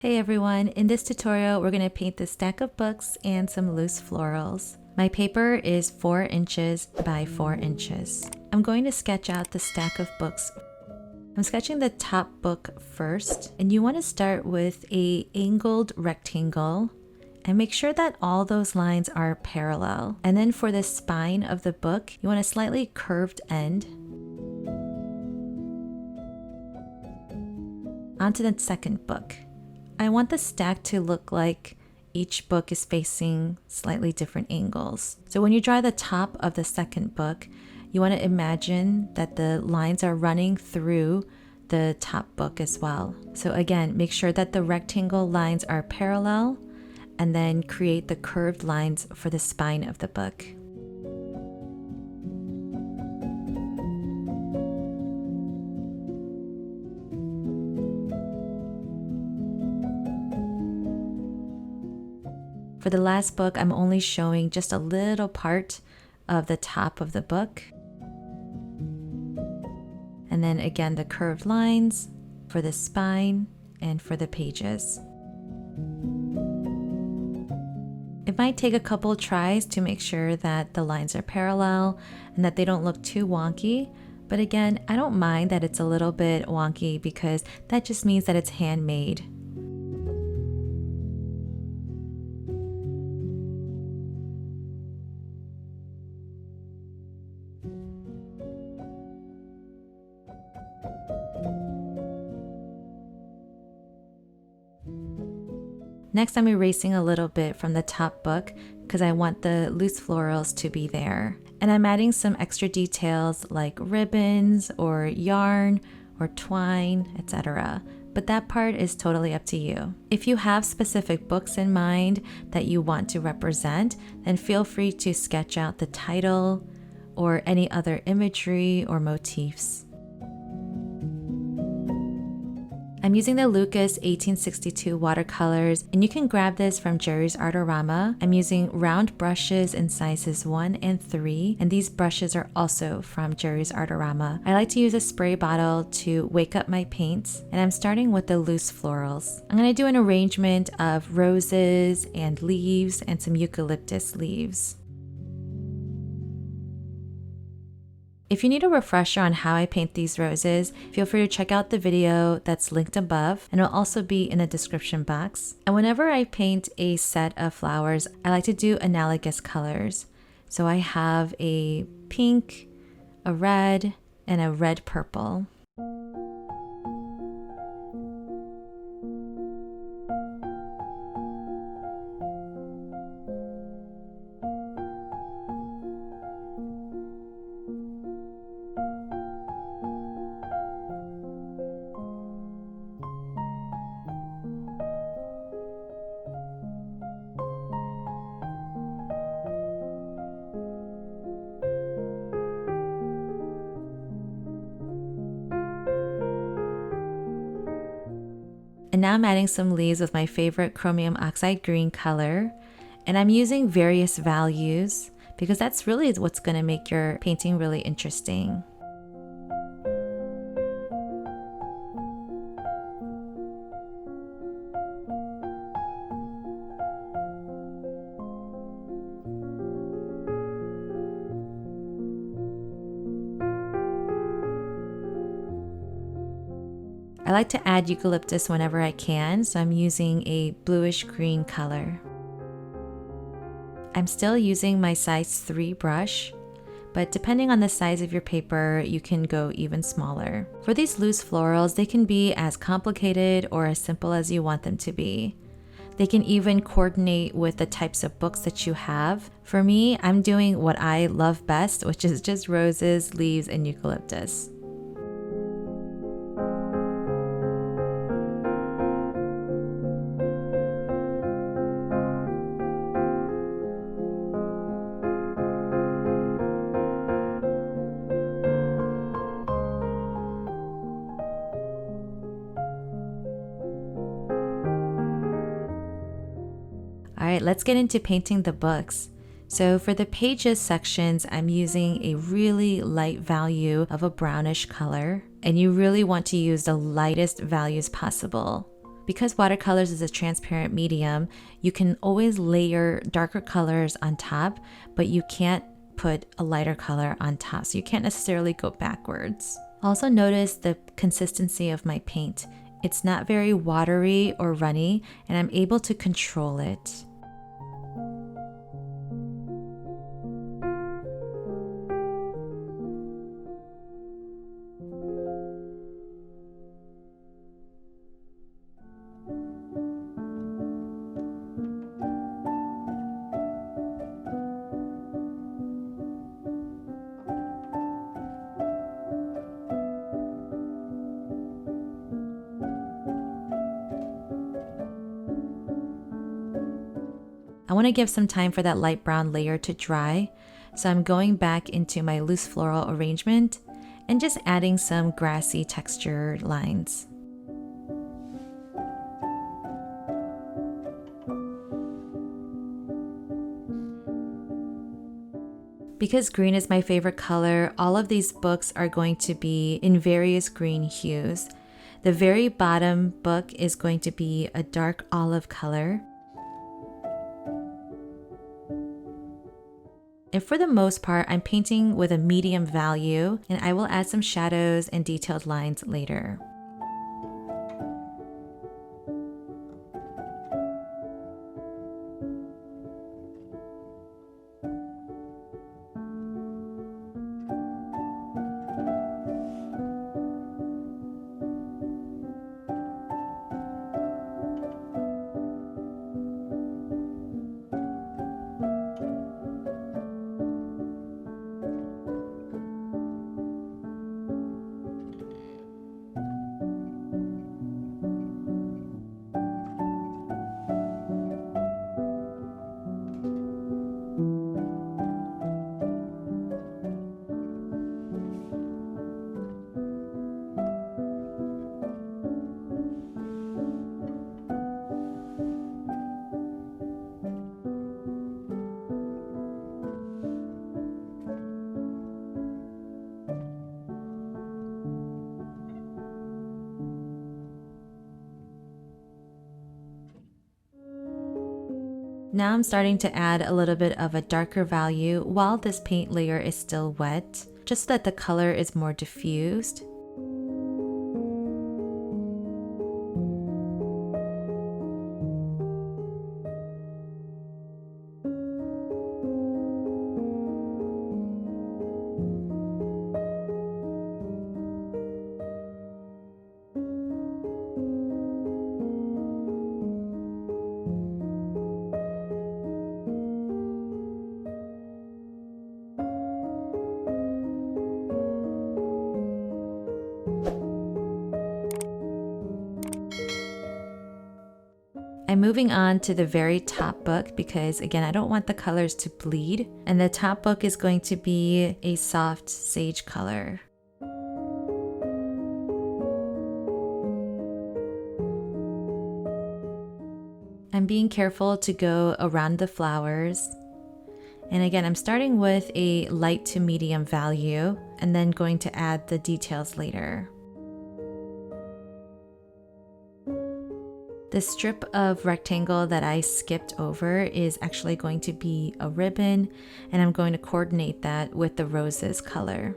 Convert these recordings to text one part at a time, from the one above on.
Hey everyone, in this tutorial we're going to paint this stack of books and some loose florals. My paper is 4 inches by 4 inches. I'm going to sketch out the stack of books. I'm sketching the top book first, and you want to start with an angled rectangle and make sure that all those lines are parallel. And then for the spine of the book, you want a slightly curved end. Onto the second book. I want the stack to look like each book is facing slightly different angles. So when you draw the top of the second book, you want to imagine that the lines are running through the top book as well. So again, make sure that the rectangle lines are parallel and then create the curved lines for the spine of the book. For the last book, I'm only showing just a little part of the top of the book. And then again, the curved lines for the spine and for the pages. It might take a couple tries to make sure that the lines are parallel and that they don't look too wonky. But again, I don't mind that it's a little bit wonky because that just means that it's handmade. Next, I'm erasing a little bit from the top book because I want the loose florals to be there. And I'm adding some extra details like ribbons or yarn or twine, etc. But that part is totally up to you. If you have specific books in mind that you want to represent, then feel free to sketch out the title or any other imagery or motifs. I'm using the Lucas 1862 watercolors, and you can grab this from Jerry's Artorama. I'm using round brushes in sizes 1 and 3, and these brushes are also from Jerry's Artorama. I like to use a spray bottle to wake up my paints, and I'm starting with the loose florals. I'm going to do an arrangement of roses and leaves and some eucalyptus leaves. If you need a refresher on how I paint these roses, feel free to check out the video that's linked above, and it'll also be in the description box. And whenever I paint a set of flowers, I like to do analogous colors. So I have a pink, a red, and a red purple. And now I'm adding some leaves with my favorite chromium oxide green color. And I'm using various values because that's really what's going to make your painting really interesting. I like to add eucalyptus whenever I can, so I'm using a bluish green color. I'm still using my size 3 brush, but depending on the size of your paper, you can go even smaller. For these loose florals, they can be as complicated or as simple as you want them to be. They can even coordinate with the types of books that you have. For me, I'm doing what I love best, which is just roses, leaves, and eucalyptus. Alright, let's get into painting the books. So for the pages sections, I'm using a really light value of a brownish color, and you really want to use the lightest values possible Because watercolors is a transparent medium, you can always layer darker colors on top, but you can't put a lighter color on top, so you can't necessarily go backwards. Also notice the consistency of my paint. It's not very watery or runny, and I'm able to control it. I want to give some time for that light brown layer to dry, so I'm going back into my loose floral arrangement and just adding some grassy texture lines. Because green is my favorite color, all of these books are going to be in various green hues. The very bottom book is going to be a dark olive color. And for the most part, I'm painting with a medium value, and I will add some shadows and detailed lines later. Now I'm starting to add a little bit of a darker value while this paint layer is still wet, just so that the color is more diffused. I'm moving on to the very top book because, again, I don't want the colors to bleed. And the top book is going to be a soft sage color. I'm being careful to go around the flowers. And again, I'm starting with a light to medium value and then going to add the details later. The strip of rectangle that I skipped over is actually going to be a ribbon, and I'm going to coordinate that with the roses color.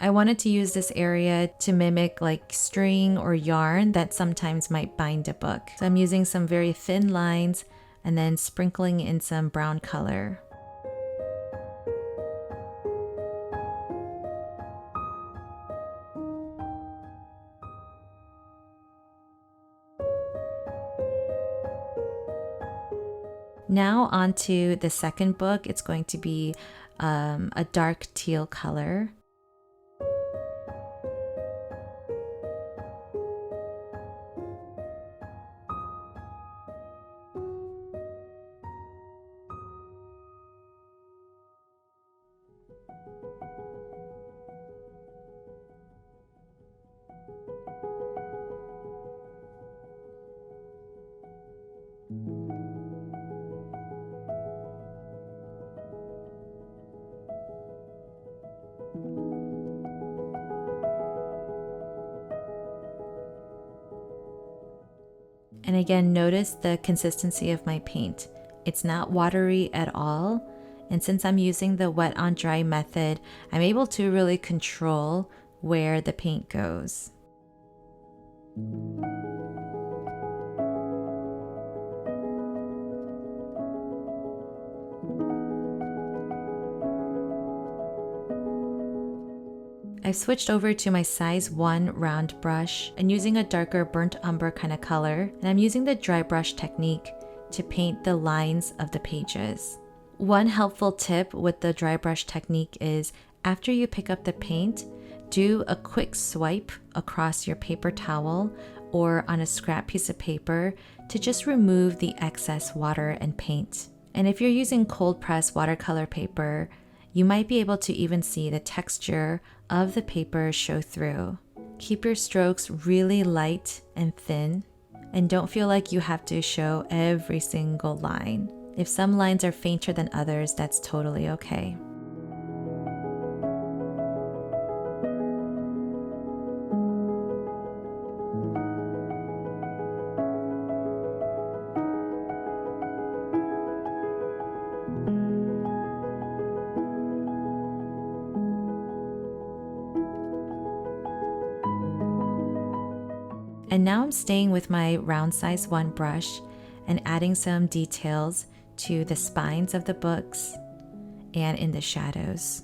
I wanted to use this area to mimic like string or yarn that sometimes might bind a book. So I'm using some very thin lines and then sprinkling in some brown color. Now onto the second book. It's going to be a dark teal color. And again, notice the consistency of my paint. It's not watery at all. And since I'm using the wet on dry method, I'm able to really control where the paint goes. I've switched over to my size 1 round brush and using a darker burnt umber kind of color, and I'm using the dry brush technique to paint the lines of the pages. One helpful tip with the dry brush technique is after you pick up the paint, do a quick swipe across your paper towel or on a scrap piece of paper to just remove the excess water and paint. And if you're using cold press watercolor paper, you might be able to even see the texture of the paper show through. Keep your strokes really light and thin, and don't feel like you have to show every single line. If some lines are fainter than others, that's totally okay. And now I'm staying with my round size 1 brush and adding some details to the spines of the books and in the shadows.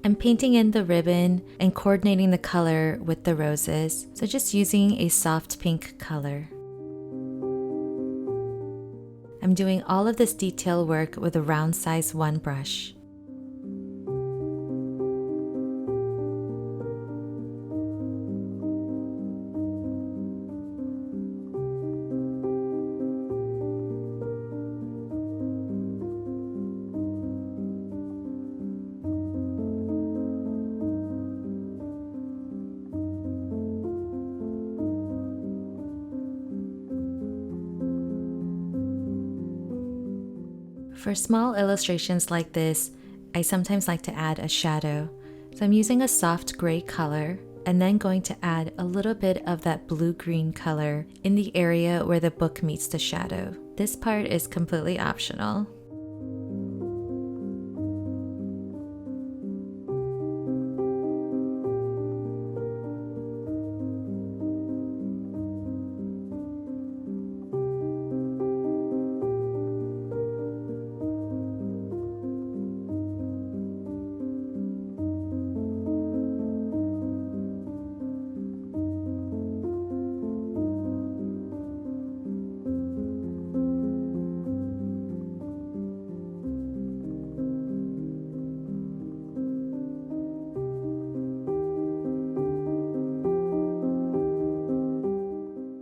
I'm painting in the ribbon and coordinating the color with the roses, so just using a soft pink color. I'm doing all of this detail work with a round size 1 brush. For small illustrations like this, I sometimes like to add a shadow. So I'm using a soft gray color and then going to add a little bit of that blue-green color in the area where the book meets the shadow. This part is completely optional.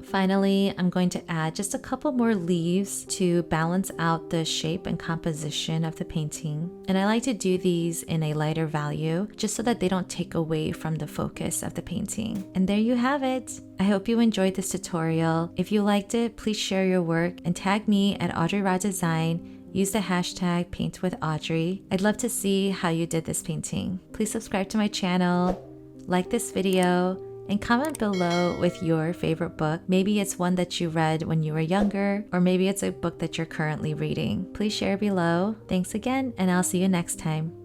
Finally, I'm going to add just a couple more leaves to balance out the shape and composition of the painting. And I like to do these in a lighter value just so that they don't take away from the focus of the painting. And there you have it. I hope you enjoyed this tutorial. If you liked it, please share your work and tag me at Audrey Raw Design. Use the hashtag #PaintWithAudrey. I'd love to see how you did this painting. Please subscribe to my channel, like this video, and comment below with your favorite book. Maybe it's one that you read when you were younger, or maybe it's a book that you're currently reading. Please share below. Thanks again, and I'll see you next time.